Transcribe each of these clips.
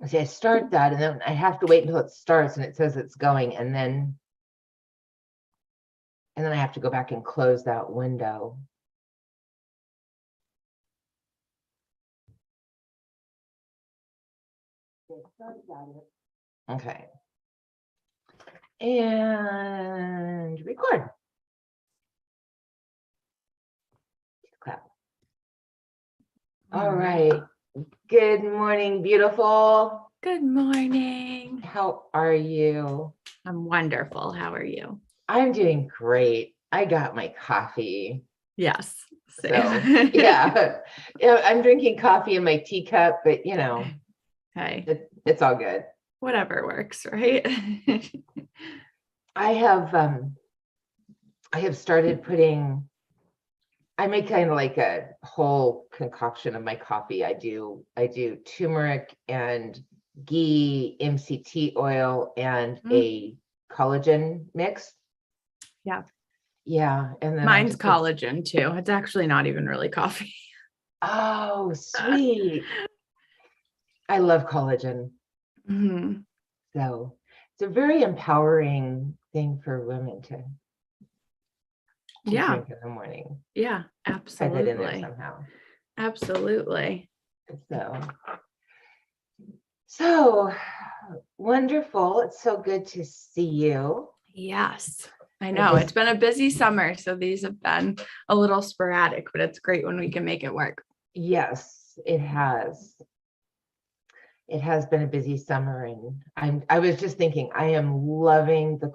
See, I start that and then I have to wait until it starts and it says it's going, and then I have to go back and close that window. Okay. And record. Clap. All right. Good morning, beautiful. Good morning. How are you? I'm wonderful. How are you? I'm doing great. I got my coffee. Yes. So yeah, I'm drinking coffee in my teacup, but you know, hey, it's all good. Whatever works, right? I have started putting, I make kind of like a whole concoction of my coffee. I do turmeric and ghee, MCT oil, and a collagen mix. Yeah. Yeah. And then mine's collagen too. It's actually not even really coffee. Oh, sweet. I love collagen. Mm-hmm. So it's a very empowering thing for women to drink in the morning. Yeah, absolutely. Type it in there somehow. Absolutely. So wonderful. It's so good to see you. Yes, I know. It's been a busy summer, so these have been a little sporadic, but it's great when we can make it work. Yes, it has. It has been a busy summer, and I was just thinking, I am loving the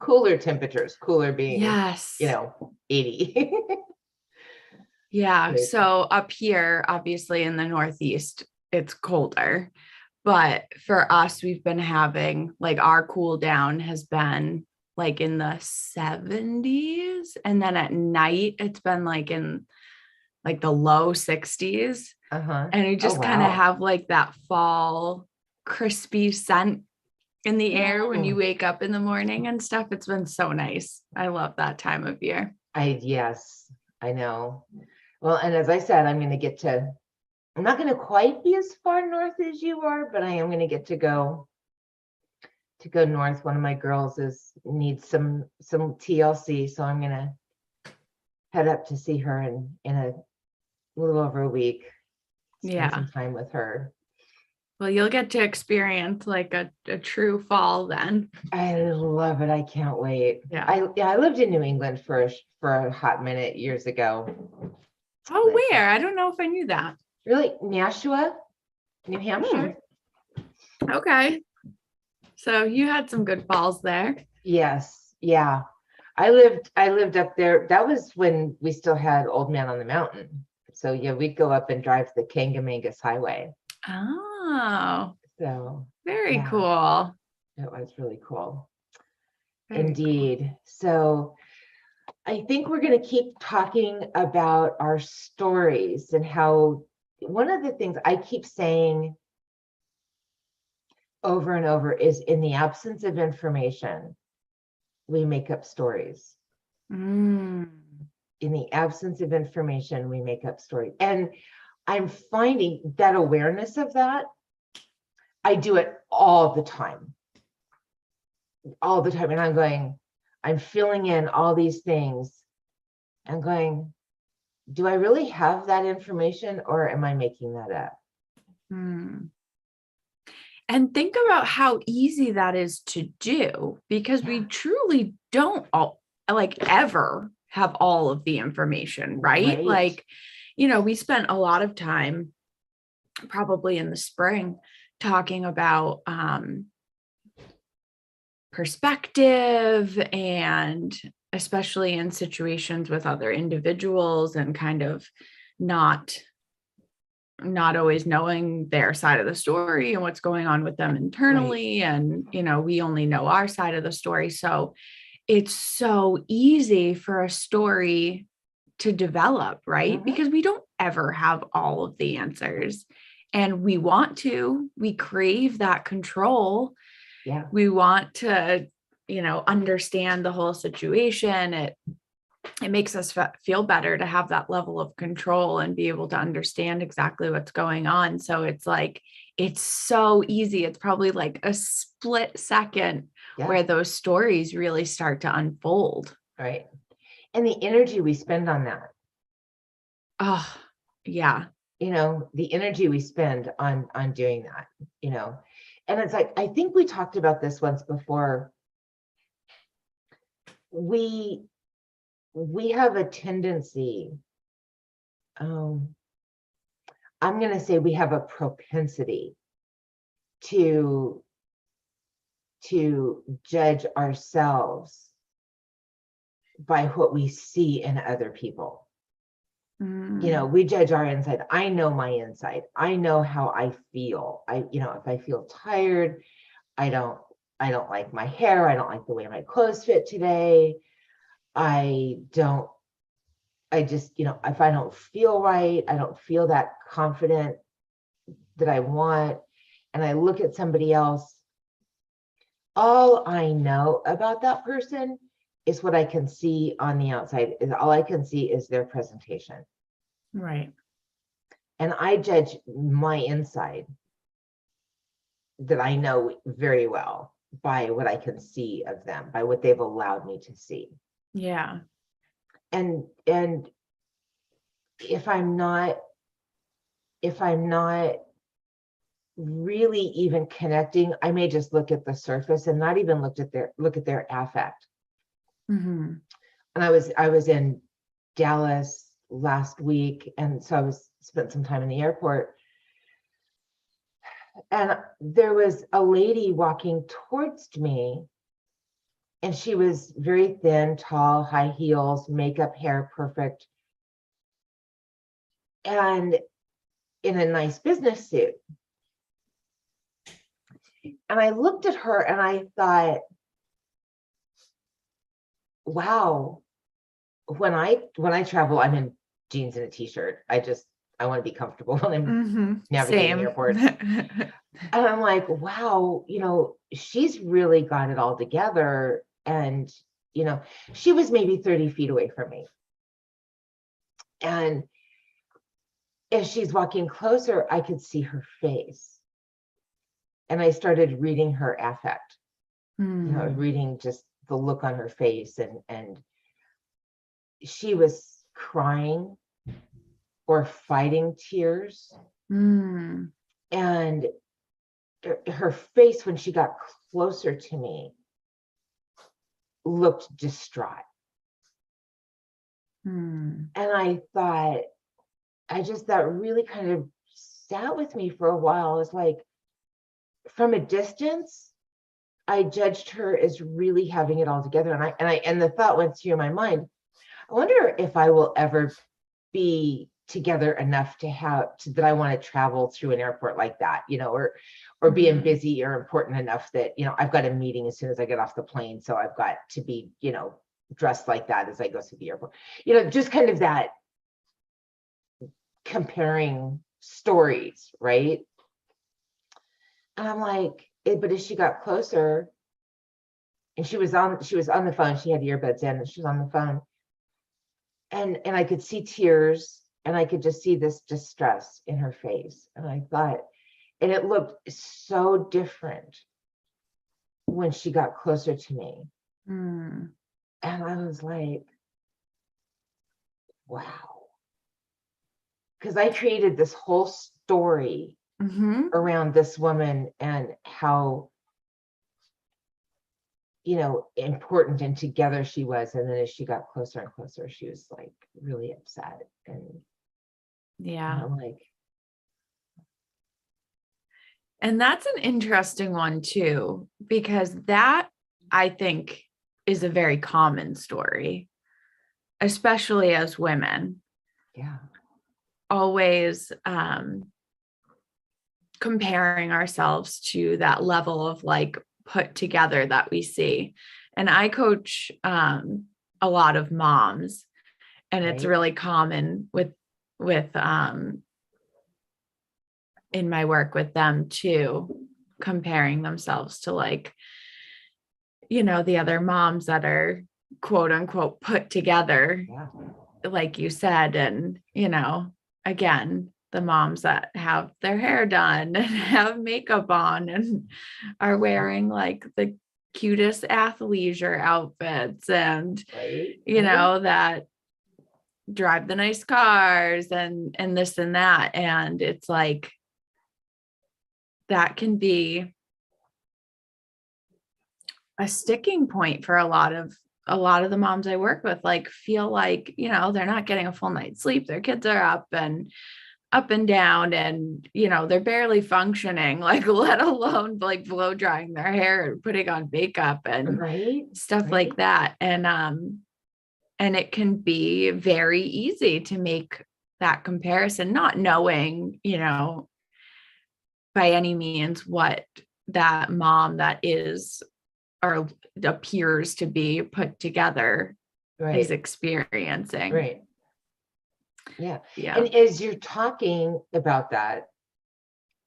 cooler temperatures, cooler being, yes, 80. Yeah. So up here, obviously in the Northeast, it's colder. But for us, we've been having like our cool down has been like in the 70s. And then at night, it's been like in like the low 60s. And we just kind of have like that fall crispy scent in the air when you wake up in the morning and stuff. It's been so nice. I love that time of year. Yes, I know. Well, and as I said, I'm not going to quite be as far north as you are, but I am going to get to go north. One of my girls needs some TLC, so I'm going to head up to see her in a little over a week. Spend some time with her. Well, you'll get to experience like a true fall then. I love it. I can't wait. Yeah. I lived in New England for a hot minute years ago. Oh, where? I don't know if I knew that. Really? Nashua, New Hampshire? Okay. So you had some good falls there. Yes. Yeah. I lived up there. That was when we still had Old Man on the Mountain. So yeah, we'd go up and drive the Kangamangas Highway. Oh. So very cool. It was really cool. Indeed. Cool. So I think we're going to keep talking about our stories and how one of the things I keep saying over and over is, in the absence of information, we make up stories. In the absence of information, we make up stories. And I'm finding that awareness of that, I do it all the time. All the time. And I'm filling in all these things. I'm going, do I really have that information, or am I making that up? And think about how easy that is to do, because we truly don't ever have all of the information, right? Like, we spent a lot of time probably in the spring talking about perspective, and especially in situations with other individuals, and kind of not always knowing their side of the story and what's going on with them internally. And, we only know our side of the story. So it's so easy for a story to develop, right? Because we don't ever have all of the answers, and we crave that control. Yeah. We want to, understand the whole situation. it makes us feel better to have that level of control and be able to understand exactly what's going on. So it's like, it's so easy. It's probably like a split second where those stories really start to unfold. Right. And the energy we spend on that. Oh, yeah. The energy we spend on doing that, and it's like, I think we talked about this once before. We have a tendency, I'm going to say we have a propensity to judge ourselves by what we see in other people. We judge our inside. I know my inside. I know how I feel. If I feel tired, I don't like my hair. I don't like the way my clothes fit today. If I don't feel right, I don't feel that confident that I want, and I look at somebody else, all I know about that person is what I can see on the outside. All I can see is their presentation. Right. And I judge my inside that I know very well by what I can see of them, by what they've allowed me to see. Yeah. And if I'm not really even connecting, I may just look at the surface and not even look at their affect. Mm-hmm. And I was in Dallas last week, and so I spent some time in the airport, and there was a lady walking towards me, and she was very thin, tall, high heels, makeup, hair perfect, and in a nice business suit. And I looked at her and I thought, wow, when I travel, I'm in jeans and a t-shirt. I want to be comfortable when I'm navigating airports. And I'm like, wow, she's really got it all together. And, she was maybe 30 feet away from me. And as she's walking closer, I could see her face. And I started reading her affect, reading just the look on her face. And she was crying or fighting tears. And her face, when she got closer to me, looked distraught. And I thought, that really kind of sat with me for a while. I was like, from a distance, I judged her as really having it all together. And the thought went through my mind, I wonder if I will ever be together enough that I want to travel through an airport like that, or being busy or important enough that, I've got a meeting as soon as I get off the plane. So I've got to be, dressed like that as I go through the airport, just kind of that comparing stories. Right. And I'm like, but as she got closer, and she was on the phone, she had earbuds in and she was on the phone. And I could see tears, and I could just see this distress in her face. And I thought, and it looked so different when she got closer to me. And I was like, wow. Because I created this whole story around this woman and how, important and together she was. And then as she got closer and closer, she was like really upset. And I'm like, and that's an interesting one too, because that, I think, is a very common story, especially as women. Yeah. Always comparing ourselves to that level of like put together that we see. And I coach a lot of moms, and it's really common with in my work with them too, comparing themselves to like, the other moms that are quote unquote put together, Yeah. like you said. And, again, the moms that have their hair done and have makeup on and are wearing like the cutest athleisure outfits and, Right. that drive the nice cars and this and that. And it's like, that can be a sticking point for a lot of the moms I work with, like feel like, they're not getting a full night's sleep. Their kids are up and down and, they're barely functioning, like let alone like blow drying their hair and putting on makeup and stuff like that. And it can be very easy to make that comparison, not knowing, by any means what that mom that is or appears to be put together is experiencing. Right. Yeah. Yeah. And as you're talking about that,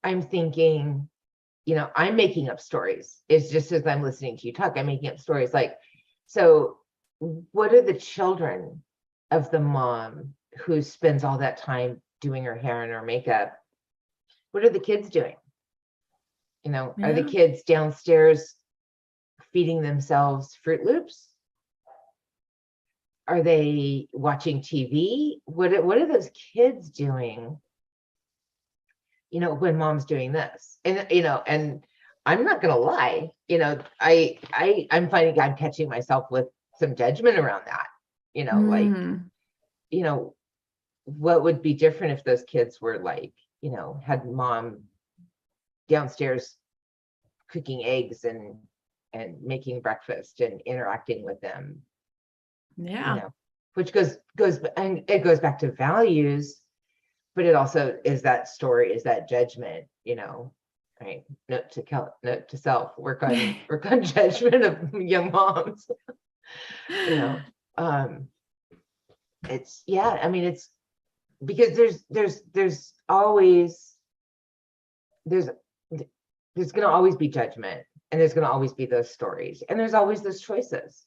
I'm thinking, I'm making up stories. It's just as I'm listening to you talk, I'm making up stories. Like, so what are the children of the mom who spends all that time doing her hair and her makeup? What are the kids doing? Are the kids downstairs feeding themselves Fruit Loops? Are they watching TV? What are those kids doing? When mom's doing this, and and I'm not gonna lie, I'm finding I'm catching myself with some judgment around that. Like, what would be different if those kids were like, had mom downstairs cooking eggs and making breakfast and interacting with them. Which goes and it goes back to values, but it also is that story, is that judgment, right? Note to self, work on judgment of young moms. It's it's because there's always there's going to always be judgment, and there's going to always be those stories, and there's always those choices.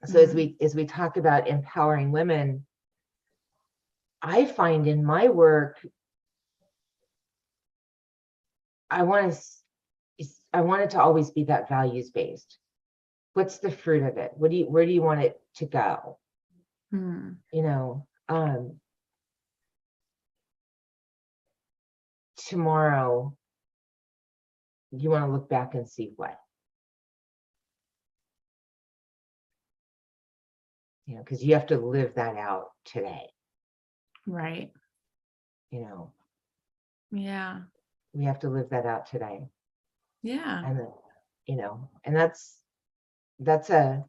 So as we talk about empowering women, I find in my work, I want it to always be that values based. What's the fruit of it? Where do you want it to go? Tomorrow, you want to look back and see what? Because you have to live that out today. Right. Yeah. We have to live that out today. Yeah. And then, and that's a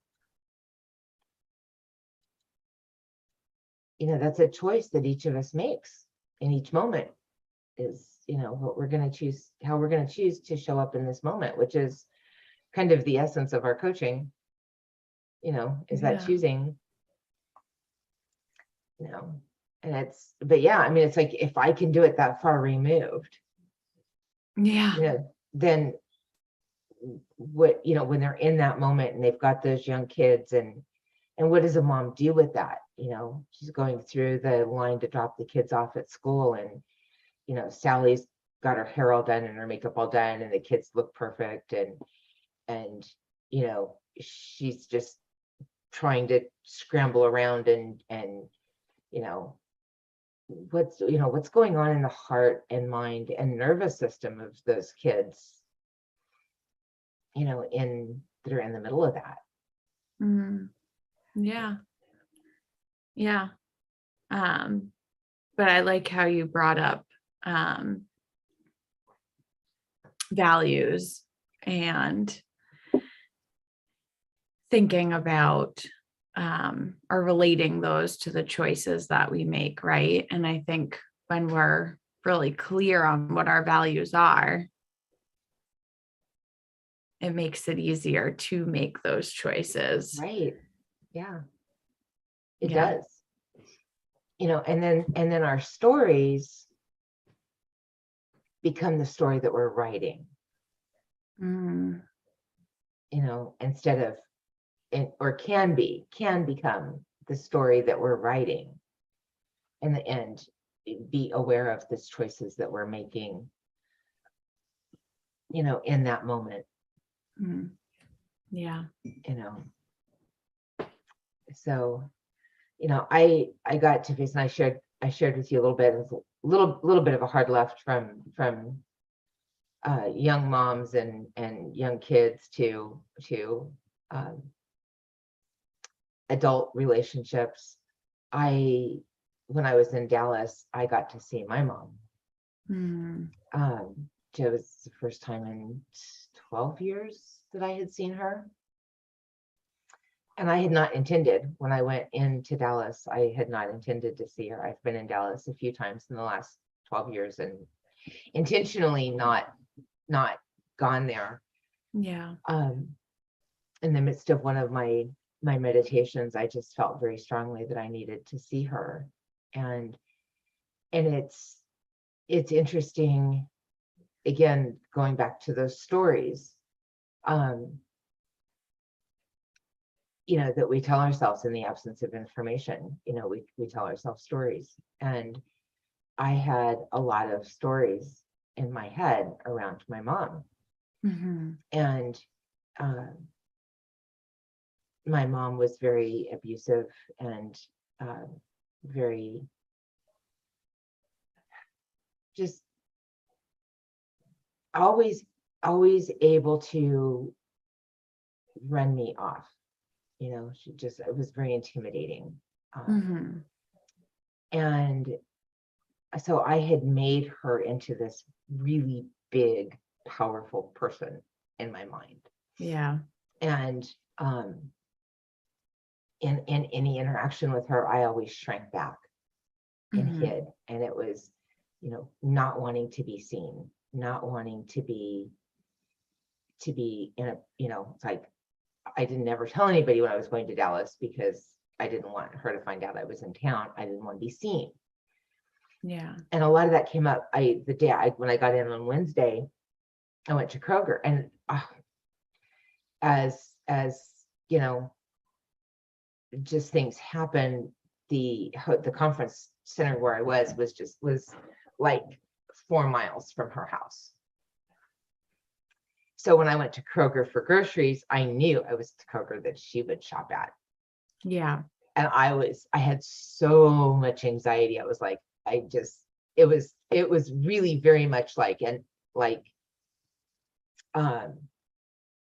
that's a choice that each of us makes in each moment, is what we're going to choose, how we're going to choose to show up in this moment, which is kind of the essence of our coaching, is that choosing, and but yeah, it's like, if I can do it that far removed, then what, when they're in that moment and they've got those young kids, and what does a mom do with that? She's going through the line to drop the kids off at school, and Sally's got her hair all done and her makeup all done, and the kids look perfect, and she's just trying to scramble around and what's going on in the heart and mind and nervous system of those kids, that are in the middle of that. Yeah. But I like how you brought up values and thinking about or relating those to the choices that we make, right? And I think when we're really clear on what our values are, it makes it easier to make those choices. Right. Yeah. It does. And then our stories become the story that we're writing. instead of, or can become the story that we're writing in the end, be aware of the choices that we're making, in that moment. Yeah. So, I got to face, and I shared with you a little bit, little bit of a hard left from young moms and young kids to adult relationships. When I was in Dallas, I got to see my mom. It was the first time in 12 years that I had seen her. And I had not intended, when I went into Dallas, I had not intended to see her. I've been in Dallas a few times in the last 12 years and intentionally not gone there. Yeah. In the midst of one of my meditations, I just felt very strongly that I needed to see her. And it's interesting, again, going back to those stories, that we tell ourselves in the absence of information. We tell ourselves stories. And I had a lot of stories in my head around my mom. And my mom was very abusive and very just always able to run me off. It was very intimidating. And so I had made her into this really big, powerful person in my mind. Yeah. And in any interaction with her, I always shrank back and hid. And it was, not wanting to be seen, not wanting to be in a, it's like, I didn't ever tell anybody when I was going to Dallas because I didn't want her to find out I was in town. I didn't want to be seen. Yeah. And a lot of that came up. When I got in on Wednesday, I went to Kroger, and as just things happen. The conference center where I was like 4 miles from her house. So when I went to Kroger for groceries, I knew I was the Kroger that she would shop at. Yeah. And I had so much anxiety. I was like, it was really very much like,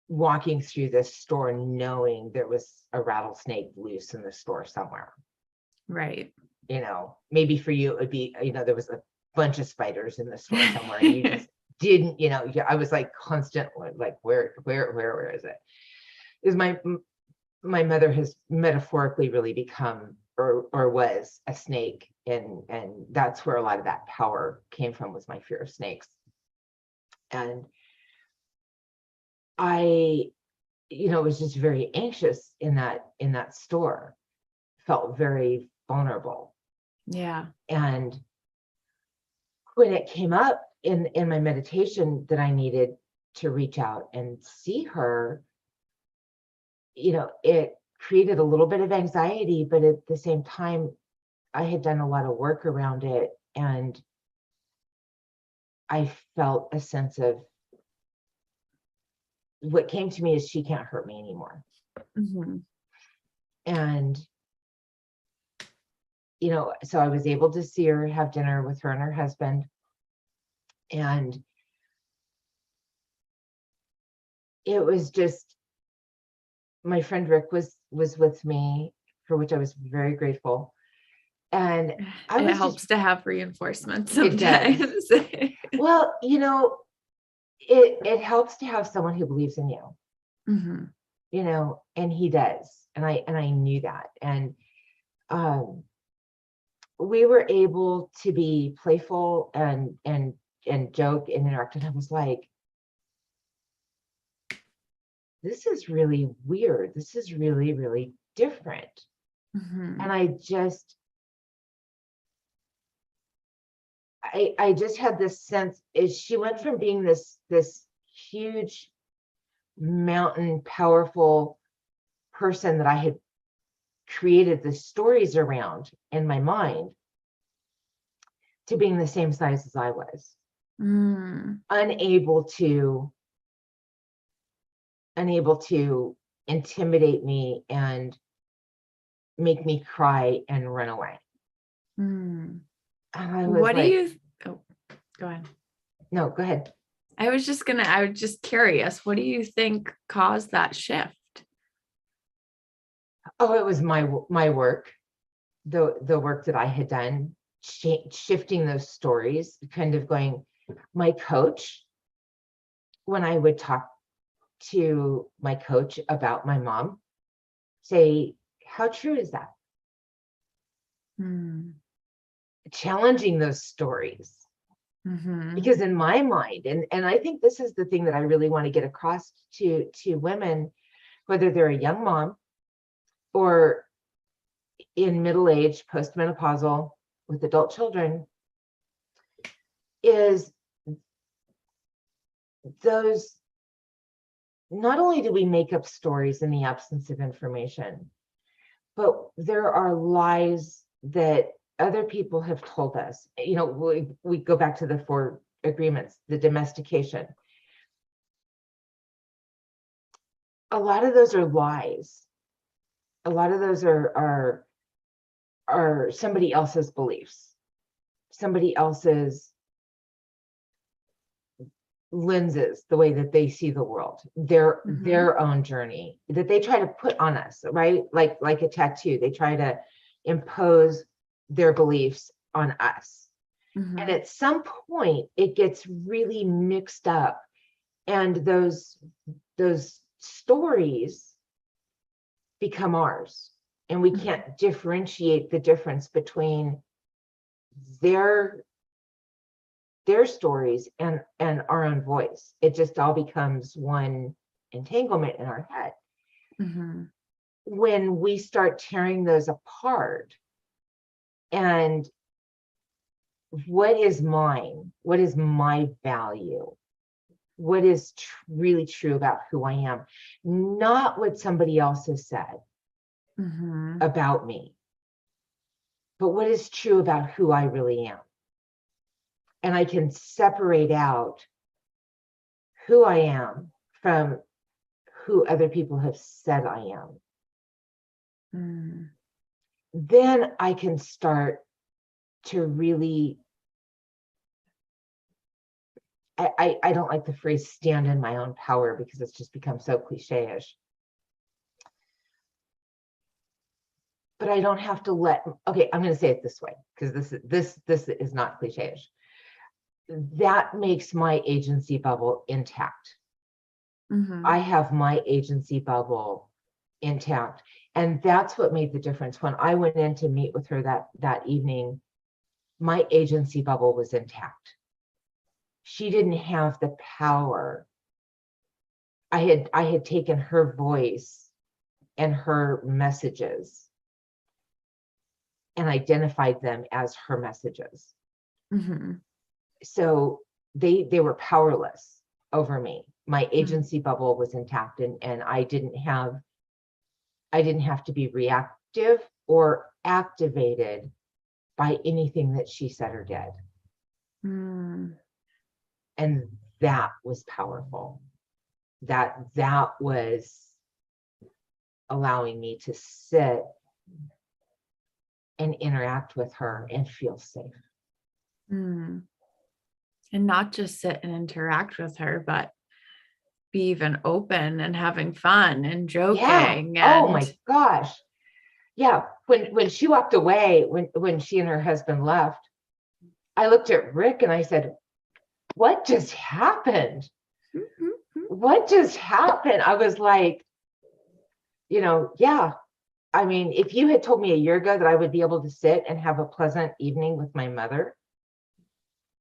walking through this store knowing there was a rattlesnake loose in the store somewhere. Right. Maybe for you, it would be, there was a bunch of spiders in the store somewhere and you just didn't, I was like constantly like, where is it? Is my mother has metaphorically really become or was a snake, and that's where a lot of that power came from, was my fear of snakes. And I, was just very anxious in that store, felt very vulnerable. Yeah. And when it came up in my meditation that I needed to reach out and see her, it created a little bit of anxiety, but at the same time, I had done a lot of work around it, and I felt a sense of, what came to me is, she can't hurt me anymore. And so I was able to see her, have dinner with her and her husband, and it was just, my friend Rick was with me, for which I was very grateful. And it helps to have reinforcement sometimes. Well, it helps to have someone who believes in you. And he does. And I knew that. And we were able to be playful and joke and interact. And I was like, this is really weird. This is really, really different. And I just had this sense, is she went from being this huge mountain, powerful person that I had created the stories around in my mind to being the same size as I was, unable to intimidate me and make me cry and run away. And I was what like, do you, oh, go ahead. No, go ahead. I was just curious, what do you think caused that shift? Oh, it was my work, the work that I had done, shifting those stories, kind of going, my coach, when I would talk to my coach about my mom, say, how true is that? Challenging those stories. Because in my mind, and I think this is the thing that I really want to get across to women, whether they're a young mom or in middle age, postmenopausal with adult children, is those, not only do we make up stories in the absence of information, but there are lies that other people have told us. You know, we go back to the 4 agreements, the domestication. A lot of those are lies. A lot of those are somebody else's beliefs, somebody else's lenses, the way that they see the world, their own journey that they try to put on us, right? Like a tattoo, they try to impose their beliefs on us. And at some point it gets really mixed up, and those stories become ours, and we can't differentiate the difference between their stories and our own voice. It just all becomes one entanglement in our head. When we start tearing those apart, and what is mine? What is my value? What is really true about who I am? Not what somebody else has said about me, but what is true about who I really am. And I can separate out who I am from who other people have said I am. Then I can start to really, I don't like the phrase stand in my own power, because it's just become so cliche-ish. But I don't have to okay, I'm going to say it this way, because this is not cliche-ish. That makes my agency bubble intact. I have my agency bubble intact. And that's what made the difference. When I went in to meet with her that evening, my agency bubble was intact. She didn't have the power. I had taken her voice and her messages and identified them as her messages. So they were powerless over me. My agency bubble was intact, and I didn't have to be reactive or activated by anything that she said or did. And that was powerful. That was allowing me to sit and interact with her and feel safe. And not just sit and interact with her, but be even open and having fun and joking. Yeah. Oh my gosh. Yeah. When she walked away, when she and her husband left, I looked at Rick and I said, what just happened? What just happened? I was like, yeah. I mean, if you had told me a year ago that I would be able to sit and have a pleasant evening with my mother,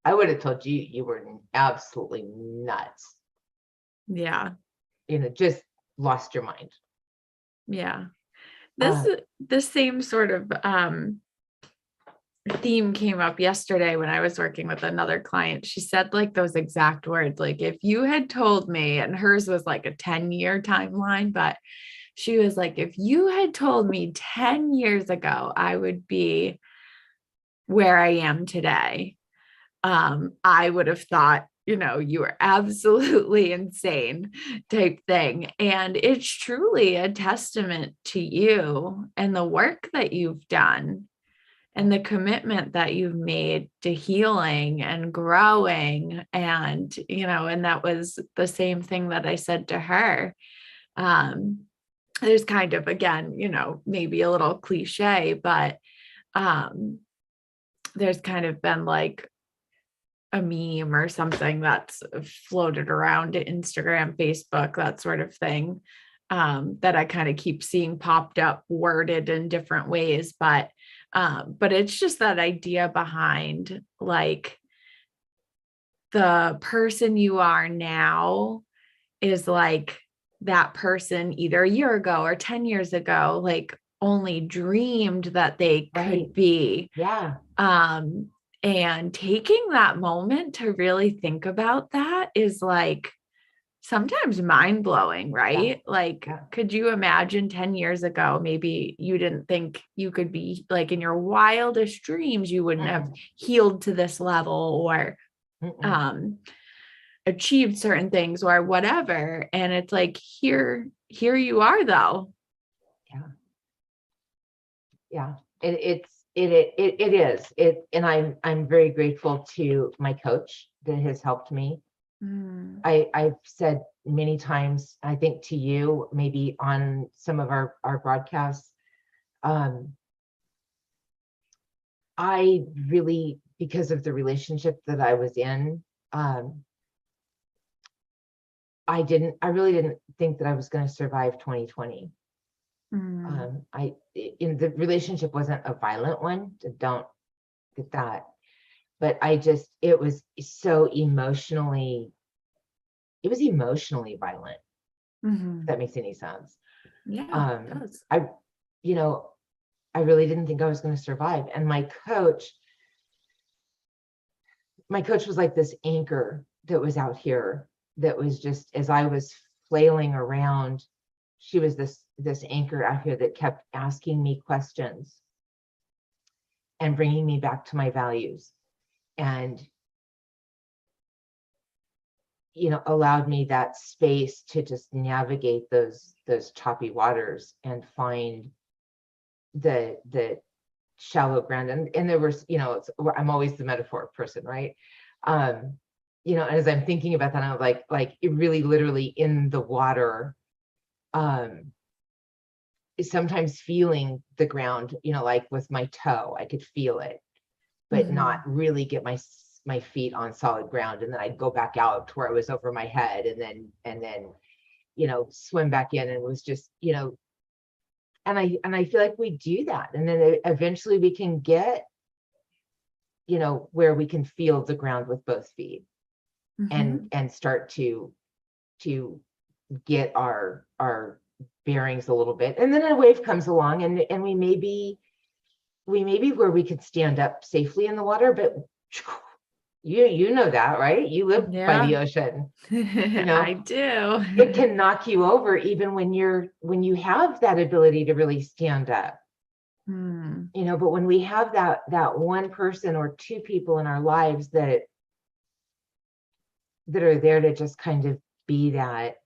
I would have told you you were absolutely nuts. Yeah. Just lost your mind. Yeah. This same sort of theme came up yesterday when I was working with another client. She said like those exact words, like if you had told me, and hers was like a 10-year timeline, but she was like, if you had told me 10 years ago, I would be where I am today, I would have thought, you were absolutely insane type thing. And it's truly a testament to you and the work that you've done and the commitment that you've made to healing and growing. And that was the same thing that I said to her. There's kind of, again, maybe a little cliche, but there's kind of been like a meme or something that's floated around to Instagram, Facebook, that sort of thing, that I kind of keep seeing popped up, worded in different ways. But it's just that idea behind like the person you are now is like that person either a year ago or 10 years ago, like only dreamed that they could be. Yeah. And taking that moment to really think about that is like sometimes mind blowing, right? Yeah. Like, could you imagine 10 years ago, maybe you didn't think you could be like in your wildest dreams, you wouldn't have healed to this level or achieved certain things or whatever. And it's like, here you are though. Yeah. Yeah. It is it. And I'm very grateful to my coach that has helped me. I've said many times, I think to you, maybe on some of our broadcasts, I really, because of the relationship that I was in, I really didn't think that I was going to survive 2020. In the relationship wasn't a violent one, don't get that, but it was emotionally violent. If that makes any sense. Yeah, it does. I really didn't think I was going to survive. And my coach was like this anchor that was out here, that was just, as I was flailing around, she was this anchor out here that kept asking me questions and bringing me back to my values, and allowed me that space to just navigate those choppy waters and find the shallow ground. And there was, I'm always the metaphor person, right? And as I'm thinking about that, I'm like it really literally in the water, sometimes feeling the ground, like with my toe, I could feel it, but not really get my feet on solid ground. And then I'd go back out to where it was over my head, and then swim back in, and it was just, and I feel like we do that. And then eventually we can get, where we can feel the ground with both feet, and start to get our bearings a little bit. And then a wave comes along, and we may be where we could stand up safely in the water, but you know that, right? You live by the ocean. I do. It can knock you over even when you have that ability to really stand up. But when we have that one person or two people in our lives that are there to just kind of be that,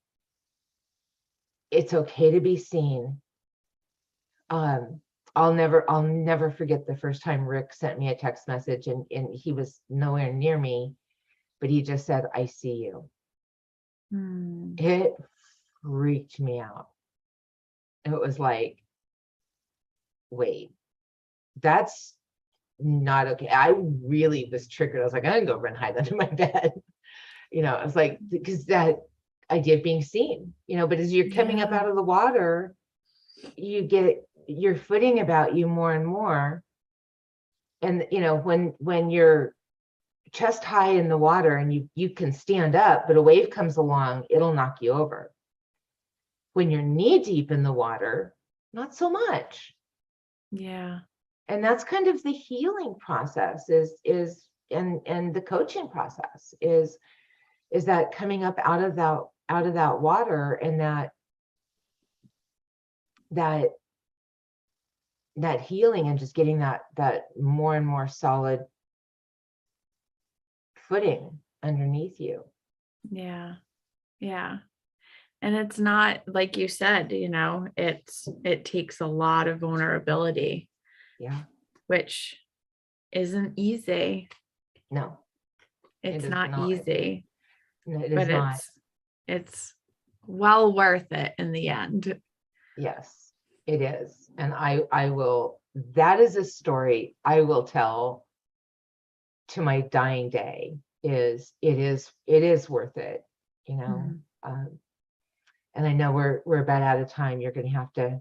it's okay to be seen. I'll never forget the first time Rick sent me a text message, and he was nowhere near me, but he just said, "I see you." It freaked me out. It was like, wait, that's not okay. I really was triggered. I was like, I'm gonna go run hide under my bed. I was like, because that idea of being seen, but as you're coming up out of the water, you get your footing about you more and more. And when you're chest high in the water and you can stand up, but a wave comes along, it'll knock you over. When you're knee deep in the water, not so much. Yeah. And that's kind of the healing process and the coaching process is that coming up out of that water, and that healing, and just getting that more and more solid footing underneath you. Yeah. Yeah. And it's not, like you said, it takes a lot of vulnerability. Yeah. Which isn't easy. No. It's not easy. No, it is but not. It's well worth it in the end. Yes, it is. And I will, that is a story I will tell to my dying day. It is worth it, and I know we're about out of time. You're going to have to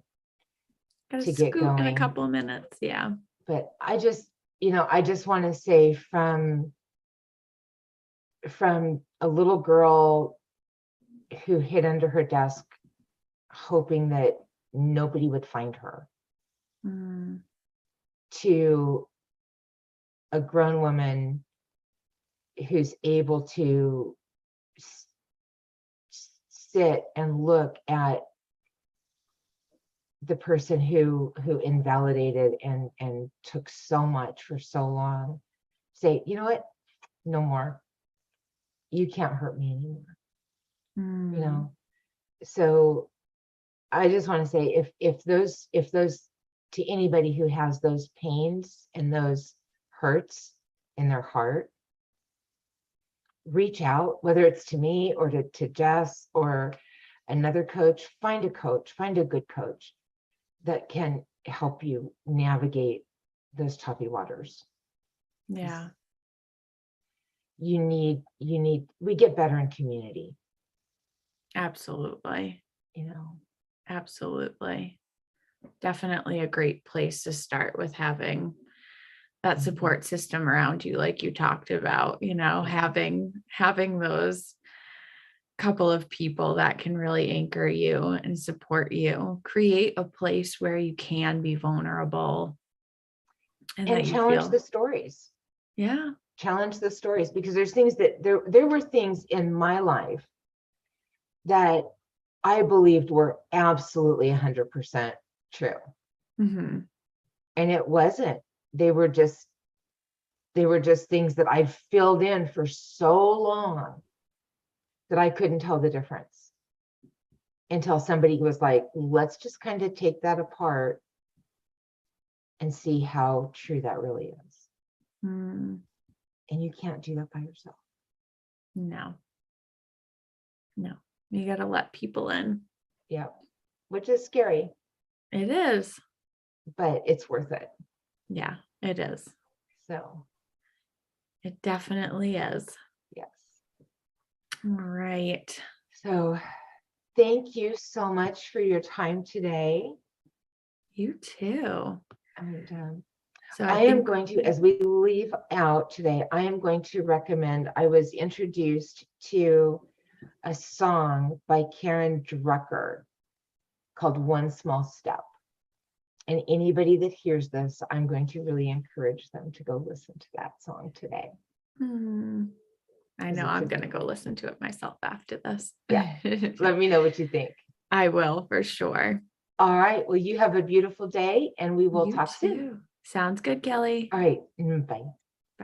get going in a couple of minutes. Yeah. But I just want to say, from a little girl who hid under her desk hoping that nobody would find her, to a grown woman who's able to sit and look at the person who invalidated and took so much for so long, say, you know what, no more. You can't hurt me anymore. So I just want to say, if those to anybody who has those pains and those hurts in their heart, reach out, whether it's to me or to Jess or another coach. Find a good coach that can help you navigate those choppy waters. Yeah. We get better in community. Absolutely. Absolutely. Definitely a great place to start, with having that support system around you, like you talked about, having those couple of people that can really anchor you and support you, create a place where you can be vulnerable and challenge the stories. Yeah. Challenge the stories, because there's things that there were things in my life that I believed were absolutely 100% true. Mm-hmm. And it wasn't. They were just things that I filled in for so long that I couldn't tell the difference until somebody was like, let's just kind of take that apart and see how true that really is. And you can't do that by yourself. No, you got to let people in. Yeah, which is scary. It is, but it's worth it. Yeah, it is. So it definitely is. Yes. All right. So thank you so much for your time today. You too. And so I am going to, as we leave out today, I am going to recommend, I was introduced to a song by Karen Drucker called One Small Step. And anybody that hears this, I'm going to really encourage them to go listen to that song today. I know I'm going to go listen to it myself after this. Yeah. Let me know what you think. I will, for sure. All right. Well, you have a beautiful day, and we will talk soon. Sounds good, Kelly. All right. Bye.